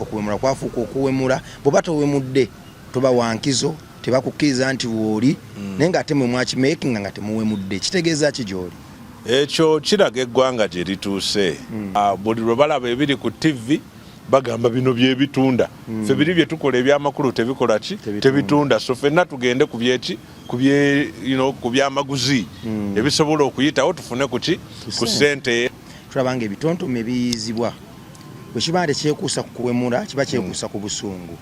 okuwemula kwafuuka okuwemula bw'oba towemudde toba wankizo tebakukkiriza nti wooli naye ng'ate mwe mwakimakinga nga temuwemudde kitegeeza ki gy'oli ekyo kiraga eggwanga gye lituuse buli lwe balaba ebiri ku TV bagamba bino byebitunda ffe biri bye tukola ebyamakulu tebikola ki tebitunda so ffenna tugende ku byamaguzi ebisobola okuyitawo tufune ku ssente tulabanga ebitontome biyizibwa bwe kiba tekyekuusa ku kuwemula kiba kyekuusa ku busungu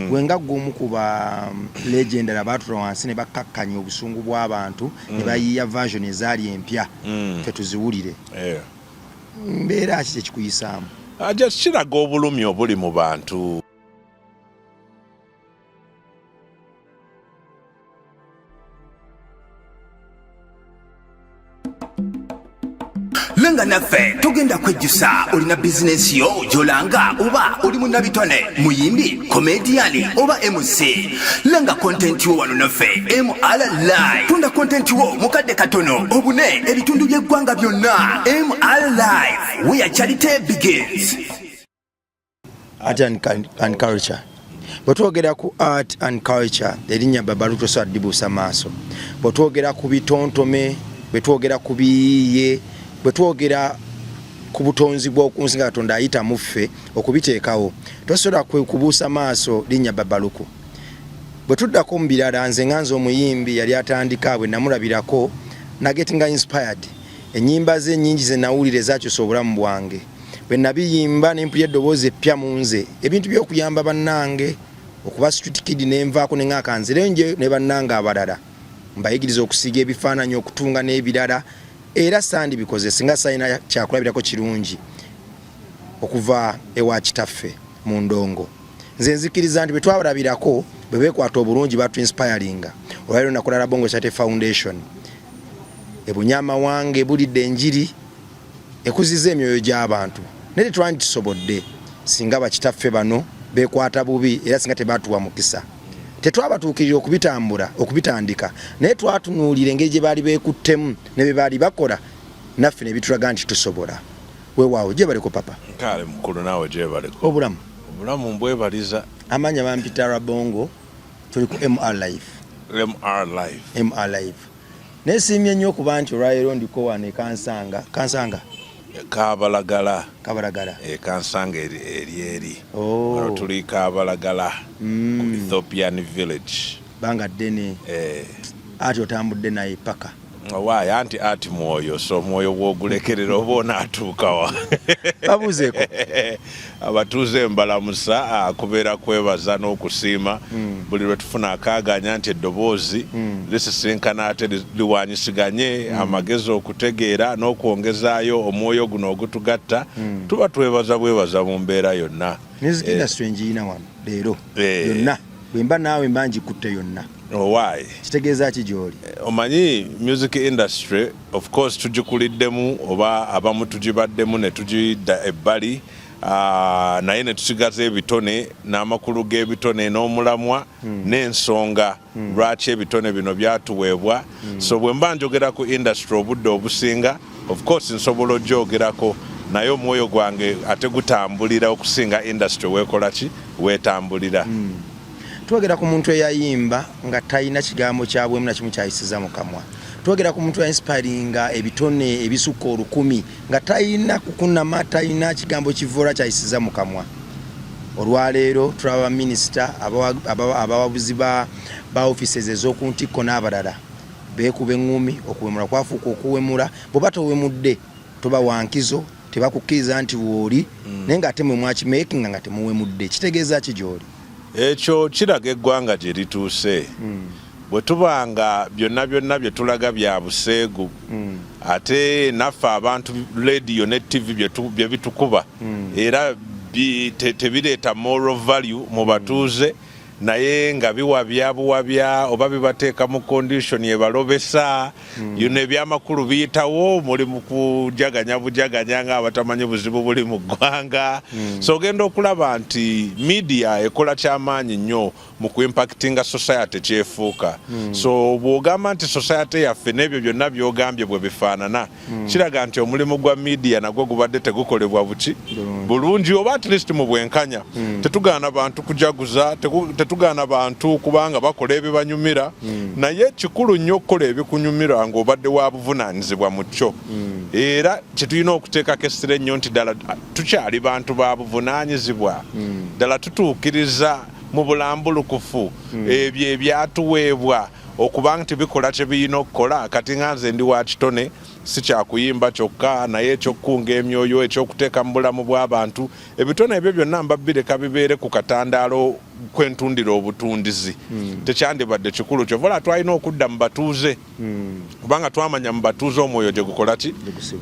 gwenga ggumu ku ba legendary abaatula wansi ne bakkakkanya obusungu bw'abantu ne bayiiya version ezaali empya ffe tuziwulire mbeera ki kyekikuyisaamu kiraga obulumi obuli mu bantu Lenga naffe tugenda kwejjusa olina bizinesi yo gyolanga oba oli munnabitone muyimbi komediyani oba MC lenga kontenti wo wano naffe MR Live tunda kontenti wo mukadde katono obune ebitundu by'eggwanga byonna MR Live where charity begins. Art and culture. Bwetwogera ku art and culture erinnya Babaluto Sadibusa Maaso bwetwogera ku bitontome bwetwogera ku biyiye bwetwogera ku butonzi bw'okunsi nga Katonda ayita muffe okubiteekawo tosobola kubuusa maaso linnya Babaluku bwe tuddako mu birala nze nganze omuyimbi yali atandika bwe namulabirako nagetinga inspired ennyimba ze ennyingi ze nawulire zakyusa obulamu bwange bwe nabiyimba ne mpulira eddoboozi eppya mu nze ebintu by'okuyamba bannange okuba street kid nenvaako ne ŋŋaaka nzireyo nje ne bannange abalala mbayigiriza okusiga ebifaananyi okutunga n'ebirala era sandi bikoze singa sayina kyakulabirako kirungi okuva ewa kitaffe mu ndongo nze nzikiriza nti bwe twabalabirako bwe beekwata obulungi batu inspiringa olwaliro nakola Bongo Charity Foundation ebunyama wange bulidde enjiri ekuziza emyoyo gy'abantu naye tetwanditusobodde singa bakitaffe bano beekwata bubi era singa tebatuwa mukisa tetwabatuukirira okubitandika naye twatunuulira engeri gye baali beekuttemu ne bye baali bakola naffe ne bitulaga nti tusobola weewaawo gyebaleko papa kale mukulu naawe gyebaleko obulamu mbwebaliza amanya bampita Rabongo tuli ku MR Live neesiimye nnyo okuba nti olwaleero ndiko wano ekansanga Kabalagala kansanga eri wano tuli Kabalagala ku Ethiopian village banga ddene ati otambudde naye paka waayi anti ati mwoyo so mwoyo bwogulekerera oba onaatuukawa babuuzeeko abatuuze mbalamusa kubeera kwebaza n'okusiima buli lwe tufuna akaaganya nti eddoboozi lisisinkana ate liwanyisiganye amagezi okutegeera n'okwongezaayo omwoyo guno ogutugatta tuba twebaza bwebaza mu mbeera yonna music industry ngiina wano leero yonna bwe mba naawe mba ngikutte yonna why kitegeeza ki gy'oli omanyi music industry of course tugikuliddemu oba abamu tugibaddemu ne tugidda ebbali naye ne tusigaza ebitone n'amakulu g'ebitone n'omulamwa n'ensonga lwaki ebitone bino byatuweebwa so bwe mba njogera ku industry obudde obusinga of course nsobola ogyogerako naye omwoyo gwange ate gutambulira okusinga industry weekola ki weetambulira twogera ku muntu eyayimba nga talina kigambo kyabwemu na kimu kyayisiza mu kamwa twogera ku muntu inspiringa ebitone ebisukka 1000 nga talina kukunama talina kigambo kivoola kyayisiza mu kamwa olwaleero tulaba minisita abawabuzi ba offices ez'okuntikko n'abalala beekuba eŋŋumi okuwemula kwafuuka okuwemula bw'oba towemudde toba wankizo tebakukkiriza nti wooli naye ng'ate mwe mwakimakinga nga temuwemudde kitegeeza ki gy'oli ekyo kiraga eggwanga gye lituuse bwe tubanga byonna bye tulaga bya buseegu ate naffe abantu radio ne TV bye bitukuba era tebireeta moral value mu batuuze naye nga biwabya buwabya oba bibateeka mu condition ebalobesa yuno ebyamakulu biyitawo muli mu kujaganya bujaganya nga abatamanyi buzibu buli mu ggwanga so ogenda okulaba nti media ekola kyamaanyi nnyo mu kuimpactinga society kyefuuka so bw'ogamba nti society yaffe n'ebyo byonna by'ogambye bwe bifaanana kiraga nti omulimu gwa media nagwo gubadde tegukolebwa buki bulungi oba at least mu bwenkanya tetugaana bantu kujaguza tetugaana bantu kubanga bakola ebibanyumira naye kikulu nnyo okukola ebikunyumira ng'obadde wa buvunaanyizibwa mu kyo era kyetulina okuteekako essira ennyo nti ddala tukyali bantu ba buvunaanyizibwa ddala tutuukiriza mu bulambulukufu ebyo ebyatuweebwa okubanga tibikola kye birina okukola kati nga nze ndi wa kitone si kyakuyimba kyokka naye ekyokkunga emyoyo ekyokuteeka mu bulamu bw'abantu ebitone ebyo byonna mbabireka bibeere ku katandaalo kwentundira obutundizi tekyandibadde kikulu kyovola twalina okudda mu batuuze kubanga twamanya mu batuuze omwoyo gye gukola ki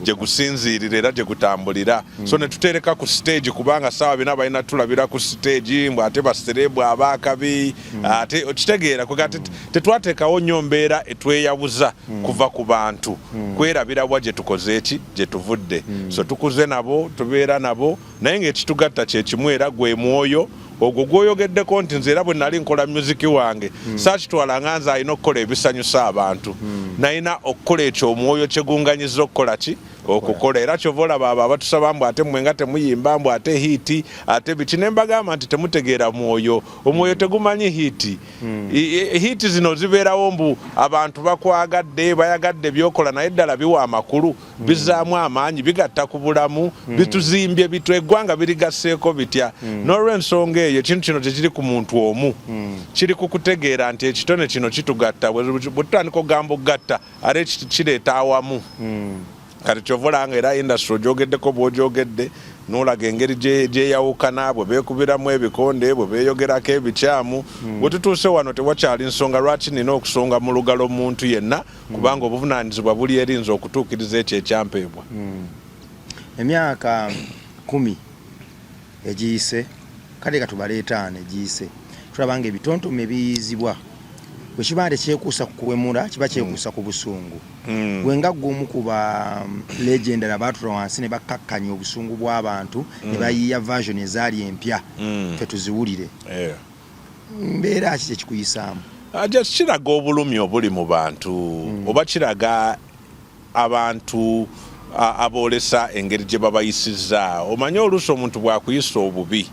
gye gusinziirira era gye gutambulira so ne tutereka ku stage kubanga saawa bina balina tulabira ku stage mbw ate baserebu abaakabi ate okitegeera kwegati tetwateekawo nnyo mbeera etweyabuza kuva ku bantu kwerabira bwa gye tukoze eki gye tuvudde so tukuze nabo tubeera nabo naye ng'ekitugatta kye kimu era gwe mwoyo ogwo gwoyogeddeko nti nze era bwe nali nkola musiki wange saakitwala nga nze alina okukola ebisanyusa abantu nalina okukola ekyo omwoyo kyegunganyiza okukola ki okukola era kyova olaba abo abatusaba mbu ate mmwe nga temuyimba mbu ate hiiti ate biki ne mbagamba nti temutegeera mwoyo omwoyo tegumanyi hiiti hiiti zino zibeerawo mbu abantu bakwagadde bayagadde byokola naye ddala biwa amakulu bizaamu amaanyi bigatta ku bulamu bituzimbye bitu eggwanga birigasseeko bitya n'olw'ensonga eyo ekintu kino tekiri ku muntu omu kiri ku kutegeera nti ekitone kino kitugatta bwe tutandika okugamba okugatta ate kireeta awamu kati kyovolanga era industry ogyogeddeko bw'ogyogedde n'olaga engeri gyeyawukana bwe beekubiramu ebikonde bwe beeyogerako ebikyamu bwe tutuuse wano tewakyali nsonga lwaki nina okusonga mu lugalo muntu yenna kubanga obuvunaanyizibwa buli erinza okutuukiriza ekyo ekyampeebwa emyaka 10 egiyise kale katubale 5 egiyise tulabanga ebitontome biyizibwa bwe kiba tekyekuusa ku kuwemula kiba kyekuusa ku busungu gwenga gumu kuba legenda abaatula wansi ne bakkakkanya obusungu bw'abantu ne bayiya version ezaali empya ffe tuziwulire mbeera ki kyekikuyisaamu kiraga obulumi obuli mu bantu oba kiraga abantu abolesa engeri gye babayisizza omanye oluusi omuntu bwakuyisa obubi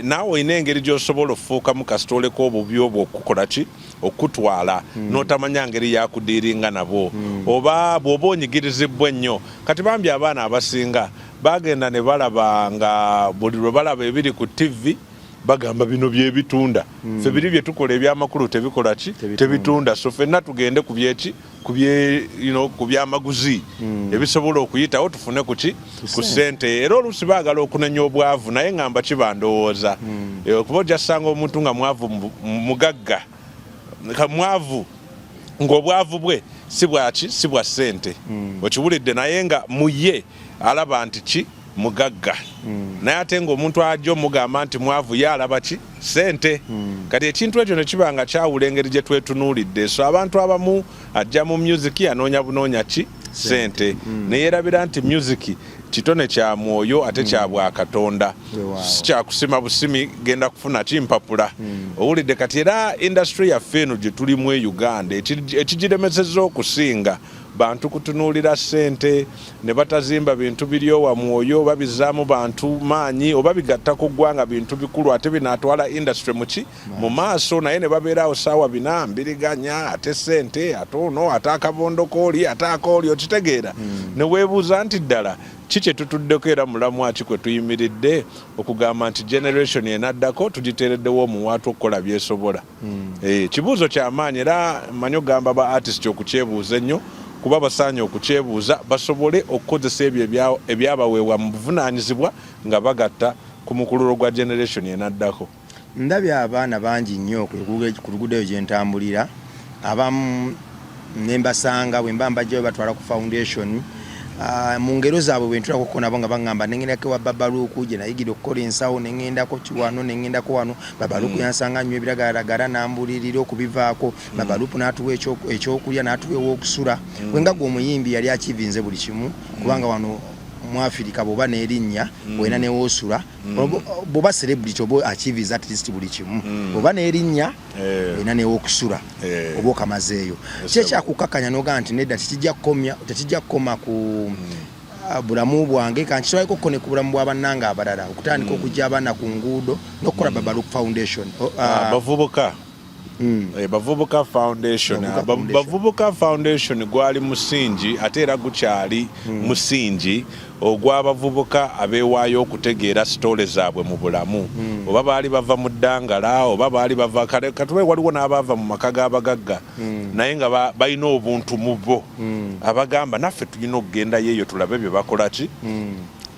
naawe olina engeri gy'osobola okufuukamu kasitoleko obubi obwo okukola ki okutwala n'otamanya ngeri yakudiiringa nabo oba bw'oba onyigirizibwa ennyo kati bambi abaana abasinga bagenda ne balaba nga buli lwe balaba ebiri ku TV bagamba bino byebitunda ffe biri bye tukola ebyamakulu tebikola ki tebitunda so ffenna tugende ku byeki ku byamaguzi ebisobola okuyitawo tufune kuki ku ssente era oluusi baagala okunenya obwavu naye ngamba kibandowooza kuba ojasanga omuntu nga mwavu mugagga mwavu ng'obwavu bwe si bwaki si bwa ssente okiwulidde naye nga muye alaba nti ki mugagga naye ate ng'omuntu ajja omugamba nti mwavu ye alaba ki ssente kati ekintu ekyo ne kiba nga kyawula engeri gye twetunuulidde so abantu abamu ajja mu musiki anoonya bunoonya ki ssente neyeerabira nti musiki kitone kya mwoyo ate kya bwakatonda si kyakusima busimi genda kufuna kimpapula owulidde kati era industry yaffe eno gye tulimu e Uganda ekigiremesezza okusinga bantu kutunuulira ssente ne batazimba bintu biryowa mwoyo babizaamu bantu maanyi oba bigatta ku ggwanga bintu bikulu ate binaatwala industry muki mu maaso naye ne babeerawo saawa bina mbiriganya ate ssente ate ono ate akabondo kooli ate akooli okitegeera ne weebuuza nti ddala kiki tutuddeko era mulamu aki kwe tuyimiridde okugamba nti generation enaddako tugiteereddewo omuwaatu okukola byesobola kibuuzo kyamaanyi era manyi ogamba ba artist okukyebuuza ennyo kuba basaanye okukyebuuza basobole okukozesa ebyo ebyabaweebwa mu buvunaanyizibwa nga bagatta ku mukululo gwa generation enaddako ndabye abaana bangi nnyo ku luguudo eyo gye ntambulira abamu ne mbasanga bwe mba mbajjayo batwala ku foundation mu ngero zaabwe bwe ntulako ko nabo nga baŋŋamba nengendako wa Babaluuku gye nayigire okukola ensawo nengendako kiwano nengendako wano Babaluuku yansanga nnyo ebiragalagala n'ambulirira okubivaako Babaluuku n'atuwa ekyokulya n'atuwa ew'okusula wenga gwe omuyimbi yali akivinze buli kimu kubanga wano mu Africa bwoba n'erinnya wena newoosula bwoba celebrity oba achievers at least buli kimu bwoba n'erinnya wena newokusula oba okamazeeyo kyekyakukakanya nogaa nti nedda tekijja kukoma ku bulamu bwange kankitwaliko kone ku bulamu bw'abannanga abalala okutandika okujja abaana ku nguudo n'okukola Babaluuku Foundation bavubuka Bavubuka Foundation gwali musingi ate era gukyali musingi ogw'abavubuka abeewaayo okutegeera sitole zaabwe mu bulamu oba baali bava mu ddangala oba baali bava katube waliwo n'abaava mu maka g'abagagga naye nga balina obuntu mu bo abagamba naffe tulina okugendayo eyo tulabe bye bakola ki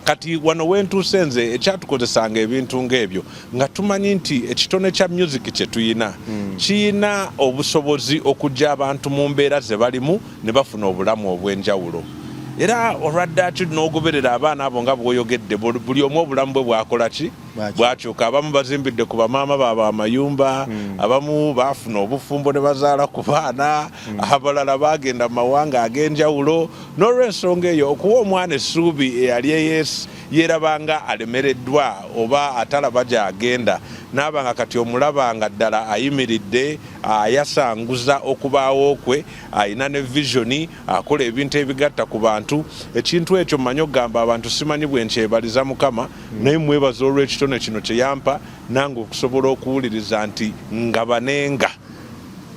kati wano wentuuse nze ekyatukozesanga ebintu ng'ebyo nga tumanyi nti ekitone kya music kye tuyina kiyina obusobozi okujja abantu mu mbeera ze balimu ne bafuna obulamu obw'enjawulo era olwaddaki n'ogoberera abaana abo nga bw'oyogedde buli omu obulamu bwe bwakola ki bwakyuka abamu bazimbidde ku bamaama baabwe amayumba abamu baafuna obufumbo ne bazaala ku baana abalala bagenda mu mawanga ag'enjawulo n'olw'ensonga eyo okuwa omwana essuubi eyali yeerabanga alemereddwa oba atalaba gy'agenda n'abanga kati omulabanga ddala ayimiridde ayasanguza okubaawo kwe ayina ne visioni akola ebintu ebigatta ku bantu ekintu ekyo mmanyi okugamba abantu simanyi bwe nkyebaliza Mukama naye mwebaza olw'ekitone kino kye yampa nange okusobola okuwuliriza nti ngabanenga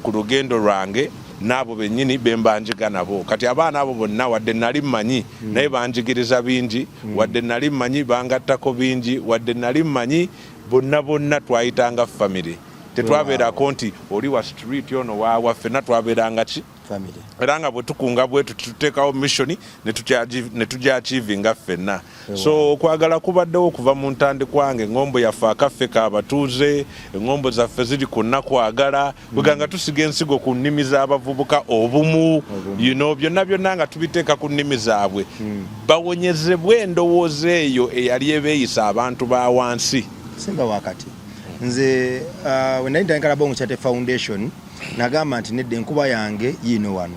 ku lugendo lwange n'abo bennyini be mbanjiga nabo kati abaana abo bonna wadde nali mmanyi naye banjigiriza bingi wadde nali mmanyi bangattako bingi wadde nali mmanyi bonna twayitanga family tetwabeerako nti oli wa street ono waawa ffenna twabeeranga ki era nga bwe tukunga bwetu tuteekawo mission ne tujja achievinga ffenna so okwagala kubaddewo okuva mu ntandikwange eŋŋombo yaffe akaffe kaabatuuze eŋŋombo zaffe ziri ku nnakwagala bweganga tusiga ensigo ku nnimi z'abavubuka obumu byonna nga tubiteeka ku nnimi zaabwe bawonyezebwe endowooza eyo eyali ebeeyisa abantu ba wansi simba wakati nze we nali ntandika Bongo Chat Foundation nagamba nti nedda enkuba yange yiino wano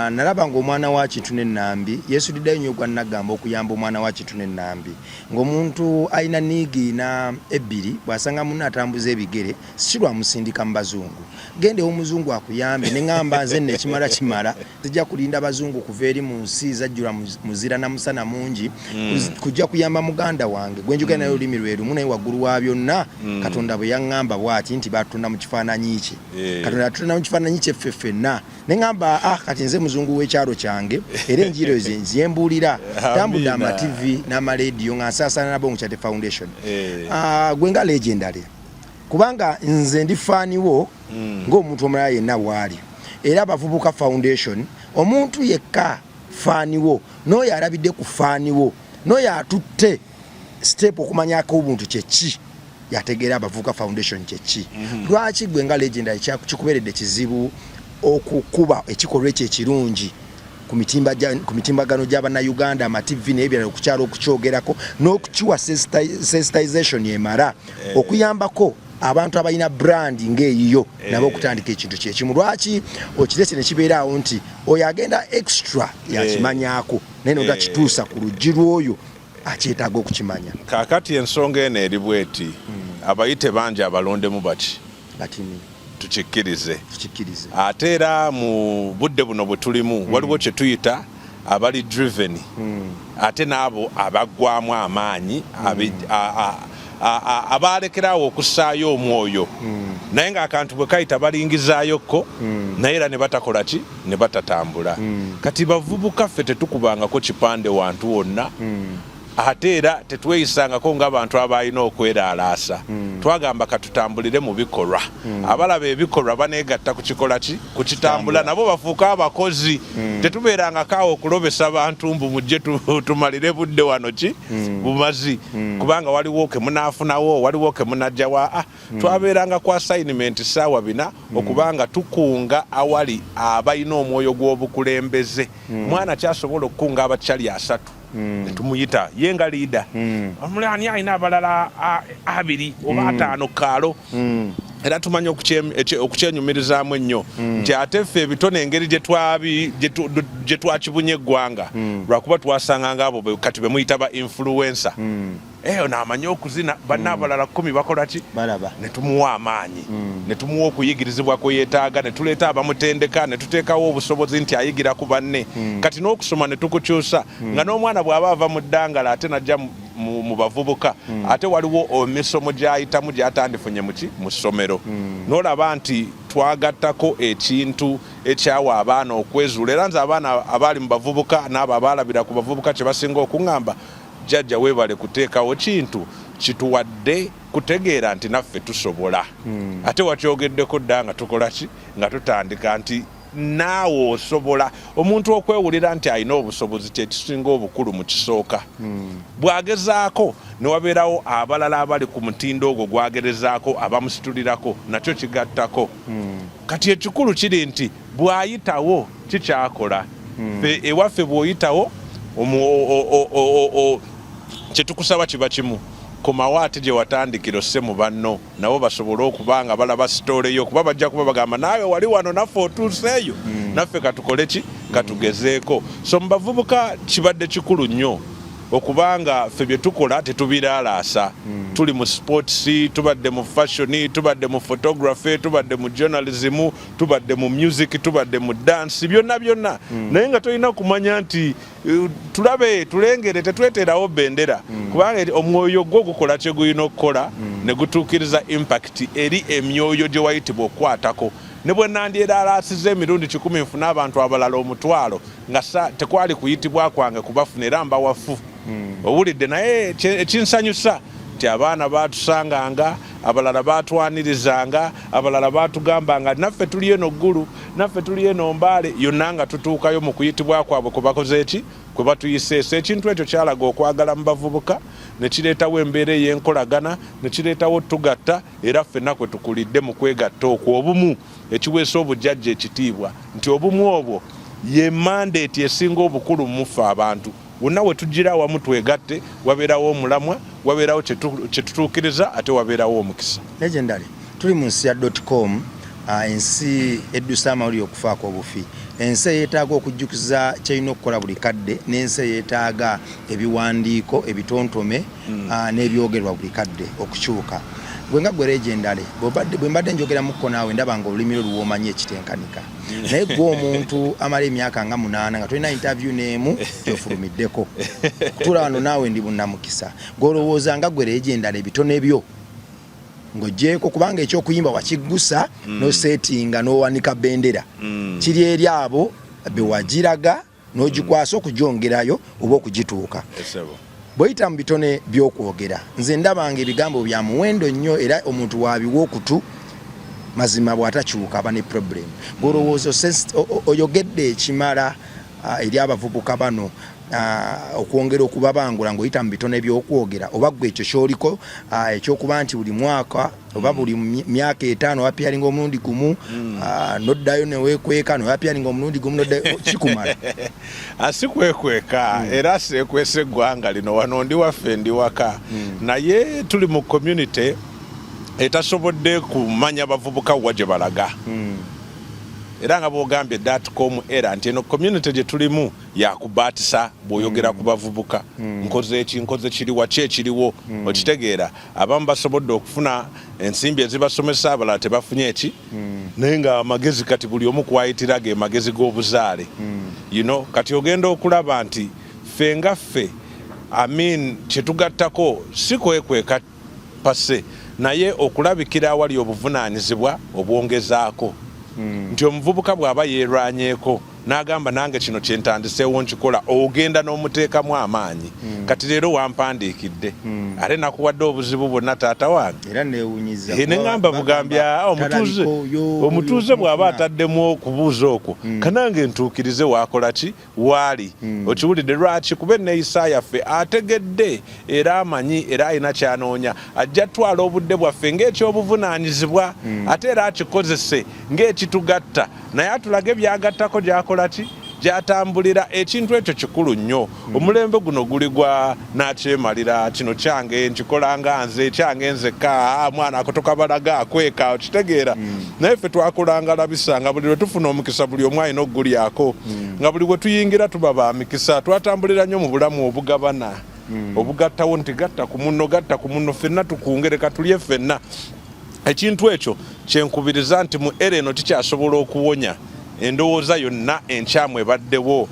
nalaba ng'omwana wa Kitune Nambi yeesudiddeyo nnyo gwa nagamba okuyamba omwana wa Kitune Nambi ng'omuntu alina niigi na ebbiri bw'asanga munno atambuza ebigere si lwa musindika mu bazungu gende omuzungu akuyambe ne ŋŋamba nze nno kimala zijja kulinda abazungu kuva eri mu nsi zajjula muzira na musana mungi kujja kuyamba muganda wange gwe njogera naye olulimi lwe lumu naye waggulu wa byonna Katonda bwe yaŋŋamba bw'ati nti batonda mu kifaananyi kye Katonda atonda mu kifaananyi kye ffenna ne ŋŋamba kati nze muzungu w'ekyalo kyange era enjiro ze nziyembuulira tambudde ama-TV n'amalediyo nga nsaasana na Bongo Chat Foundation gwe nga legendary kubanga nze ndi faaniwo ng'omuntu omulala yenna bw'ali era Abavubuka Foundation omuntu yekka faaniwo n'oyo alabidde ku faaniwo n'oyo atutte step okumanyako obuntu kyeki yategeera Abavubuka Foundation kyeki lwaki gwe nga legendary kikubeeredde kizibu okukuba ekikolwa ekyo ekirungi ku mitimbagano gy'Abannayuganda ama-TV n'ebirala okukyala okukyogerako n'okukiwa sensitization emala okuyambako abantu abalina brand ng'eyiyo nabo okutandika ekintu kyekimu lwaki okirese ne kibeeraawo nti oyo agenda extra yakimanyako naye nogakituusa ku luggi lw'oyo akyetaaga okukimanya kaakati ensonga eno eri bweti abayite bangi abalondemu bati tukikkirize ate era mu budde buno bwe tulimu waliwo kye tuyita abali driven ate n'abo abaggwamu amaanyi abalekerawo okussaayo omwoyo naye ng'akantu bwe kayita balingizaayokko naye era ne batakola ki ne batatambula kati bavubuka ffe tetukubangako kipande wantu wonna ate era tetweyisangako ng'abantu abalina okweraalaasa twagamba katutambulire mu bikolwa abalaba ebikolwa baneegatta kukikola ki kukitambula nabo bafuuka abakozi tetubeerangako awo okulobesa bantu mbu mujje tumalire budde wano ki bumazi kubanga waliwo ke munaafunawo waliwo ke munajjawa twabeeranga ku assignment ssaawa 4 okubanga tukunga awali abalina omwoyo gw'obukulembeze mwana kyasobola okukunga abakyali 3 netumuyita yenga leader omulani alina abalala 2 oba 5 kaalo era tumanya okukyenyumirizaamu ennyo nti ate ffe ebitone engeri gye twakibunye eggwanga lwakuba twasanganga abo kati be muyita ba influencer eyo n'amanya okuzina banna abalala 10 bakola ki ne tumuwa amaanyi ne tumuwa okuyigirizibwa kwe yeetaaga ne tuleeta abamutendeka ne tuteekawo obusobozi nti ayigira ku banne kati n'okusoma ne tukukyusa nga n'omwana bw'aba ava mu ddangala ate najja mu bavubuka ate waliwo emisomo gy'ayitamu gy'atandifunye mu ssomero n'olaba nti twagattako ekintu ekyawa abaana okwezuula era nze abaana abaali mu bavubuka n'abo abaalabira ku bavubuka kye basinga okuŋŋamba jjajja weebale kuteekawo kintu kituwadde kutegeera nti naffe tusobola ate wakyogeddeko dda nga tukola ki nga tutandika nti naawe osobola omuntu okwewulira nti alina obusobozi kyekisinga obukulu mu kisooka bw'agezaako ne wabeerawo abalala abali ku mutindo ogwo gwagerezaako abamusitulirako nakyo kigattako kati ekikulu kiri nti bw'ayitawo kikyakola ewaffe bw'oyitawo kyetukusaba kiba kimu komawo ate gye watandikira osse mu banno nabo basobole okuba nga balaba sitooleyo kuba bajja kuba bagamba naawe wali wano naffe otuuseeyo naffe katukole ki katugezeeko so mu bavubuka kibadde kikulu nnyo okubanga ffe bye tukola tetubiraalaasa tuli mu sports tubadde mu fashion tubadde mu photography tubadde mu journalism tubadde mu music tubadde mu dance byonna naye nga tolina kumanya nti tulabe tulengere tetweterawo bendera kubanga omwoyo gwo gukola kye gulina okukola ne gutuukiriza impact eri emyoyo gye wayitibwa okukwatako ne bwe nandyeraalaasiza emirundi 10 nfuna abantu abalala 1,000 nga tekwali kuyitibwa kwange kubafuna era mbawafu owulidde naye ekinsanyusa nti abaana baatusanganga abalala baatwanirizanga abalala baatugambanga naffe tuli eno ggulu naffe tuli eno mbaale yonna nga tutuukayo mu kuyitibwa kwabwe kwe bakoze eki kwe batuyiseesa ekintu ekyo kyalaga okwagala mu bavubuka ne kireetawo embeera ey'enkolagana ne kireetawo tugatta era ffenna kwe tukulidde mu kwegatta okwo obumu ekiweesa obujjajja ekitiibwa nti obumu obwo ye mandeeti esinga obukulu muffe abantu wonna we tugira awamu twegatte wabeerawo omulamwa wabeerawo kyetutuukiriza ate wabeerawo omukisa legendary tuli mu nsi ya .com ensi eddusa amawulire okufaako obufi ensi eyeetaaga okujjukiza kyalina okukola buli kadde n'ensi eyeetaaga ebiwandiiko ebitontome n'ebyogerwa buli kadde okukyuka gwe nga gwe legendary bwe mbadde njogeramuko naawe ndaba nga olulimi luwomanyi ekitenkanika naye gwe omuntu amala emyaka nga 8 nga tolina interview n'emu gyofulumiddeko kutuula wano naawe ndi bunnamukisa gw'olowooza nga gwe legendary ebitone byo ng'oggyeko kubanga ekyokuyimba wakiggusa n'osetinga n'owanika bendera kiri eri abo bewagiraga n'ogikwasa okugyongerayo oba okugituuka bw'oyita mu bitone by'okwogera nze ndabanga ebigambo bya muwendo nnyo era omuntu wabiwa okutu mazima bw'atakyuka aba ne problem gw'olowooza oyogedde ekimala eri abavubuka bano okwongera okubabangula ng'oyita mu bitone by'okwogera oba gwe ekyo kyoliko ekyokuba nti buli mwaka oba buli myaka 5 wapyalinga omulundi gumu noddayo neweekweka newapyalinga omulundi gumu noddayo kikumala asikwekweka era seekwesa eggwanga lino wano ndi waffe ndi waka naye tuli mu community etasobodde kumanya bavubuka wa gye balaga era nga bwogambye .com era nti eno community gye tulimu yakubaatisa bw'oyogera ku bavubuka nkoze eki nkoze kiriwa ki ekiriwo okitegeera abamu basobodde okufuna ensimbi ezibasomesa abalala tebafunye eki naye nga amagezi kati buli omu kwayitira ge magezi g'obuzaale kati ogenda okulaba nti ffe nga ffe kyetugattako si kwekweka pase naye okulabikira awali obuvunaanyizibwa obwongezaako nti omuvubuka bw'aba yeerwanyeeko n'agamba nange kino kyentandiseewo nkikola ogenda n'omuteekamu amaanyi kati leero wampandiikidde ate nakuwadde obuzibu bwonna taata wange era neewunyiza ne ŋŋamba bugambya omutuuze bw'aba ataddemu okubuuza okwo kanange ntuukirize wakola ki waali okiwulidde lwaki kuba enneeyisa yaffe ategedde era amanyi era alina kyanoonya ajja twala obudde bwaffe ng'ekyobuvunaanyizibwa ate era akikozese ng'ekitugatta naye atulage byagattako gyakola ki gyatambulira ekintu ekyo kikulu nnyo omulembe guno guli gwa nakyemalira kino kyange nkikola nga nze kyange nzekka mwana akotokabalaga akweka okitegeera naye ffe twakolanga labisa nga buli lwe tufuna omukisa buli omu alina okugulyako nga buli bwe tuyingira tuba ba mikisa twatambulira nnyo mu bulamu obugabana obugattawo nti gatta ku munno ffenna tukungereka tulye ffenna ekintu ekyo kyenkubiriza nti mu era eno tikyasobola okuwonya endowooza yonna enkyamu ebaddewo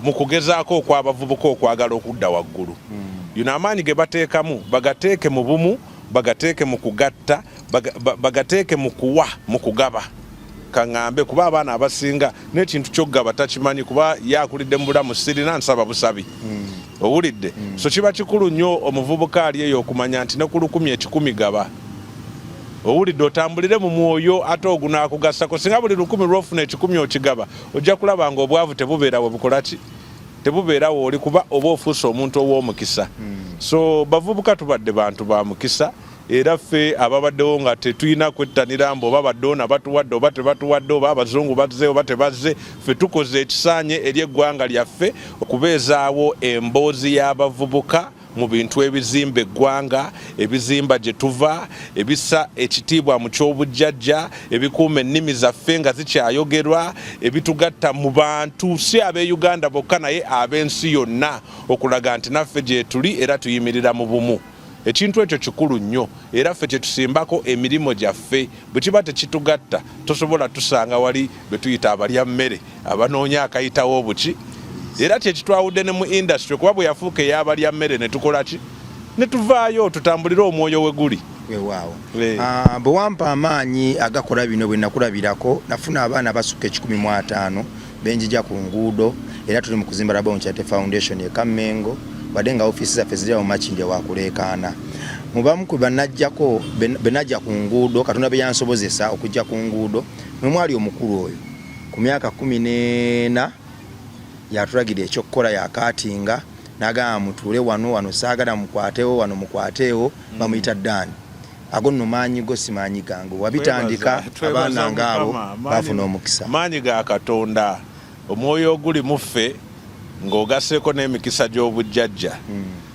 mu kugezaako okw'abavubuka okwagala okudda waggulu yuno amaanyi ge bateekamu bagateeke mu bumu bagateeke mu kugatta bagateeke mu kuwa mu kugaba kaŋŋambe kuba abaana abasinga n'ekintu ky'okugaba takimanyi kuba yakulidde mu bulamu sirina nsaba busabi owulidde so kiba kikulu nnyo omuvubuka ali eyo okumanya nti ne ku 10,000 gaba owulidde otambulire mu mwoyo ate ogunakugasako singa buli 10 lwofuna 10 okigaba ojja kulaba nga obwavu tebubeerawo bukola ki tebubeerawo oli kuba oba ofuuse omuntu ow'omukisa so bavubuka tubadde bantu ba mukisa era ffe ababaddewo nga tetulina kwettanira mbu oba baddoona batuwadde oba tebatuwadde oba abazungu bazze oba tebazze ffe tukoze ekisaanye eri eggwanga lyaffe okubeezaawo emboozi y'abavubuka mu bintu ebizimba eggwanga ebizimba gye tuva ebisa ekitiibwa mu ky'obujjajja ebikuuma ennimi zaffe nga zikyayogerwa ebitugatta mu bantu si ab'Uganda bokka naye ab'ensi yonna okulaga nti naffe gye tuli era tuyimirira mu bumu ekintu ekyo kikulu nnyo era ffe kyetusimbako emirimu gyaffe bwe kiba tekitugatta tosobola tusanga wali be tuyita abalya mmere abanoonya akayitawo obuki era kyekitwawudde ne mu industry kuba bwe yafuuka ey'abalya mmere ne tukola ki ne tuvaayo tutambulire omwoyo we guli weewaawo bwe wampa amaanyi agakola bino bwe nakulabirako nafuna abaana basukka 15 benjija ku nguudo era tuli mu kuzimba Rabon Chate Foundation e Kamengo wadde nga ofiisi zaffe ziri mu Makindye wakuleekaana mubamu ku banajjako benajja ku nguudo Katonda be yansobozesa okujja ku nguudo mwe mwali omukulu oyo ku myaka 14 yatulagira ekyokukola yakaatinga n'agamba mutuule wano saagala mukwateewo wano mukwateewo bamuyita Dani ago nno maanyi go si maanyi gange wabitandika abaana ngaabo bafuna omukisa maanyi ga Katonda omwoyo oguli mu ffe ng'ogaseeko n'emikisa gy'obujjajja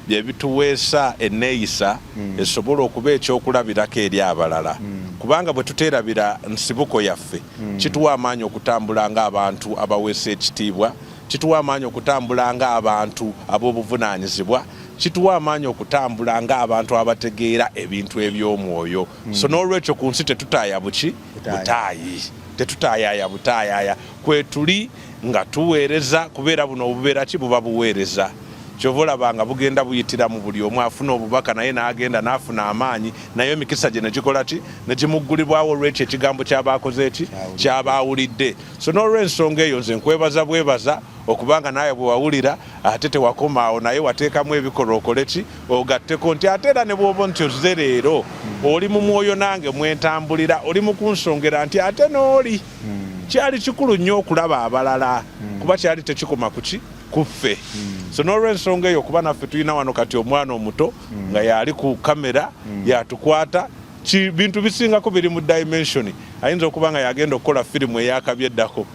bye bituweesa enneeyisa esobola okuba ekyokulabirako eri abalala kubanga bwe tuteerabira nsibuko yaffe kituwa amaanyi okutambula ng'abantu abaweesa ekitiibwa kituwa amaanyi okutambula ng'abantu ab'obuvunaanyizibwa kituwa amaanyi okutambula ng'abantu abategeera ebintu eby'omwoyo so n'olwekyo ku nsi tetutaaya butaayi tetutaayaya butaayaya kwe tuli nga tuweereza kubeera buno obubeera ki buba buweereza kyova olabanga bugenda buyitira mu buli omu afuna obubaka naye n'agenda n'afuna amaanyi naye emikisa gye ne gikola ki ne gimuggulibwawo olw'ekyo ekigambo ky'abaakoze eki ky'abaawulidde so n'olw'ensonga eyo nze nkwebaza bwebaza okubanga naye bwe wawulira ate tewakomaawo naye wateekamu ebikolwa okole ki ogatteko nti ate era ne bw'oba nti ozze leero oli mu mwoyo nange mwentambulira oli mu kunsongera nti ate n'oli kyali kikulu nnyo okulaba abalala kuba kyali tekikoma kuki kuffe so n'olw'ensonga eyo kuba naffe tulina wano kati omwana omuto nga yali ku kamera yatukwata bintu bisingako biri mu dimension ayinza okuba nga yagenda okukola firimu eyakabyeddako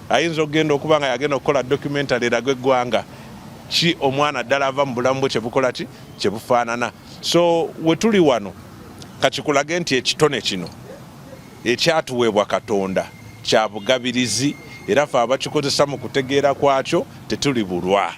ayinza okugenda okuba nga yagenda okukola documentary eraga eggwanga ki omwana ddala ava mu bulamu bwe kyebukola ki kyebufaanana so we tuli wano kakikulage nti ekitone kino ekyatuweebwa Katonda kya bugabirizi era ffe abakikozesa mu kutegeera kwakyo tetuli bulwa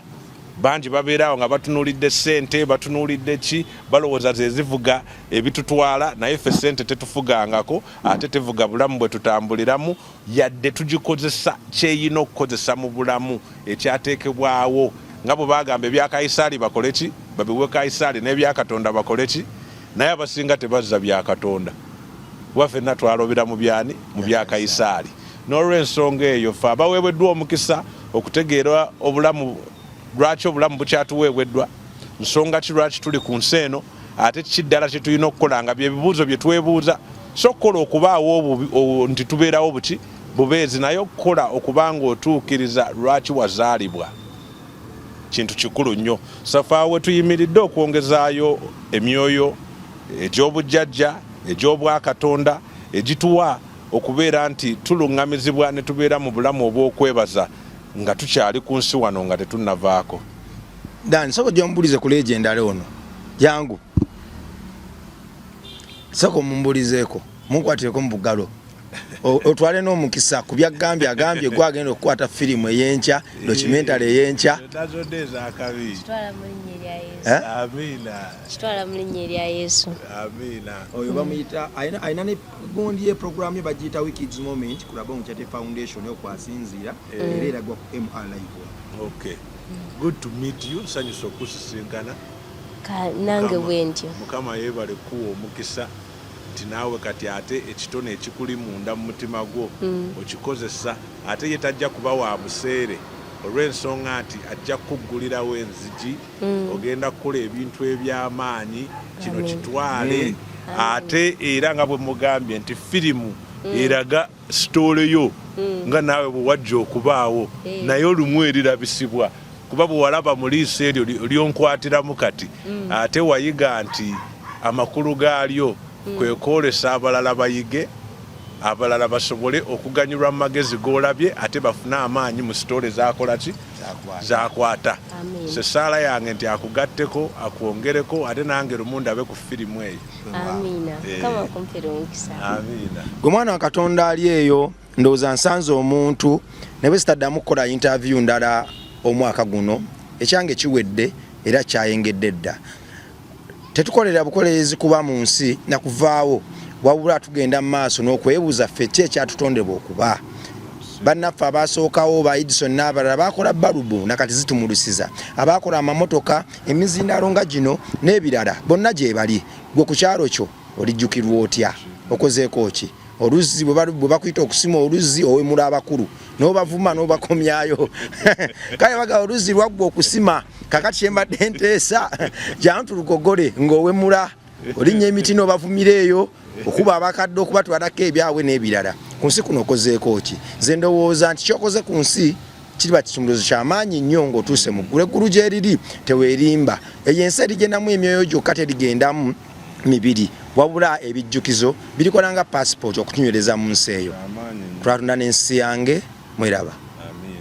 bangi babeerawo nga batunuulidde ssente batunuulidde ki balowooza ze zivuga ebitutwala naye ffe ssente tetufugangako ate tevuga bulamu bwe tutambuliramu yadde tugikozesa kyeyina okukozesa mu bulamu ekyateekebwawo nga bwe bagamba ebya Kayisaali bakole ki babiwe Kayisaali n'ebya Katonda bakole ki naye abasinga tebazza bya Katonda kuba ffenna twalobera mu byani mu bya Kayisaali n'olw'ensonga eyo ffe abaweebeddwa omukisa okutegeera obulamu lwaki obulamu bukyatuweebeddwa nsonga ki lwaki tuli ku nsi eno ate kiddala kye tulina okukola nga byebibuuzo bye twebuuza so okukola okubaawo nti tubeerawo buki bubeezi naye okukola okuba nga otuukiriza lwaki wazaalibwa kintu kikulu nnyo safaawe tuyimiridde okwongezaayo emyoyo egy'obujjajja egy'obwakatonda egituwa okubeera nti tuluŋŋamizibwa ne tubeera mu bulamu obw'okwebaza nga tukyali ku nsi wano nga tetunnavaako. Dan soko gyombulize ku legendary ono jangu soko mumbulizeeko munkwatireko mu bugalo otwale n'omukisa ku byagambye agambye gwagenda okukwata firimu ey'enkya documentary ey'enkya kitwala mu linnya erya Yesu. Oyo bamuyita ayina ne gundi ye program ye bagiyita Wikids Moment kulaba Omukyate Foundation okwasinziira era eragwa ku MR Live. Okay. Good to meet you. Sanyusa okusisinkana. Nange bwentyo. Mukama yeebale kuwa omukisa nti naawe kati ate ekitone ekikuli munda mu mutima gwo okikozesa ate ye tajja kuba wa buseere olw'ensonga nti ajja kukuggulirawo enzigi ogenda kukola ebintu eby'amaanyi kino kitwale ate era nga bwe mugambye nti firimu eraga sitoole yo nga naawe bwe wajja okubaawo naye olumu erirabisibwa kuba bwe walaba mu liiso eryo lyonkwatiramu kati ate wayiga nti amakulu gaalyo kwe kwolesa abalala bayige abalala basobole okuganyulwa mu magezi g'olabye ate bafune amaanyi mu sitoole zakola ki zakwata. Sesaala yange nti akugatteko akwongereko ate nange lumu ndabe ku firimu eyo. Gwe mwana wa Katonda ali eyo ndowooza nsanze omuntu ne bwe sitaddamu kukola interview ndala omwaka guno ekyange kiwedde era kyayengedde dda. Tetukolera bukolerezi kuba mu nsi na kuvaawo wabula tugenda mu maaso n'okwebuuza ffe ki ekyatutondebwa okuba. Bannaffe abaasookawo ba Edison n'abalala baakola balubu nakati zitumulusiza abaakola amamotoka emizindaalo nga gino n'ebirala bonna gye bali. Gwe ku kyalo kyo olijjukirwa otya okozeeko ki? Oluzzi bwe bakuyita okusima oluzzi owemula abakulu n'obavuma n'obakomyayo kale baga oluzzi lwaggwa okusima kakati kyembadde nteesa jantu lugogole ng'owemula olinnya emiti n'obavumira eyo okuba abakadde okuba twadako ebyabwe n'ebirala. Ku nsi kuno okozeeko ki? Nze ndowooza nti kyokoze ku nsi kiriba kisumuluzo ky'amaanyi nnyo ng'otuuse mu ggulu. Eggulu gye riri teweerimba eyo ensi erigendamu emyoyo gyokka terigendamu mibiri wabula ebijjukizo birikola nga passport okutunywereza mu nsi eyo. Twatunda n'ensi yange mweraba.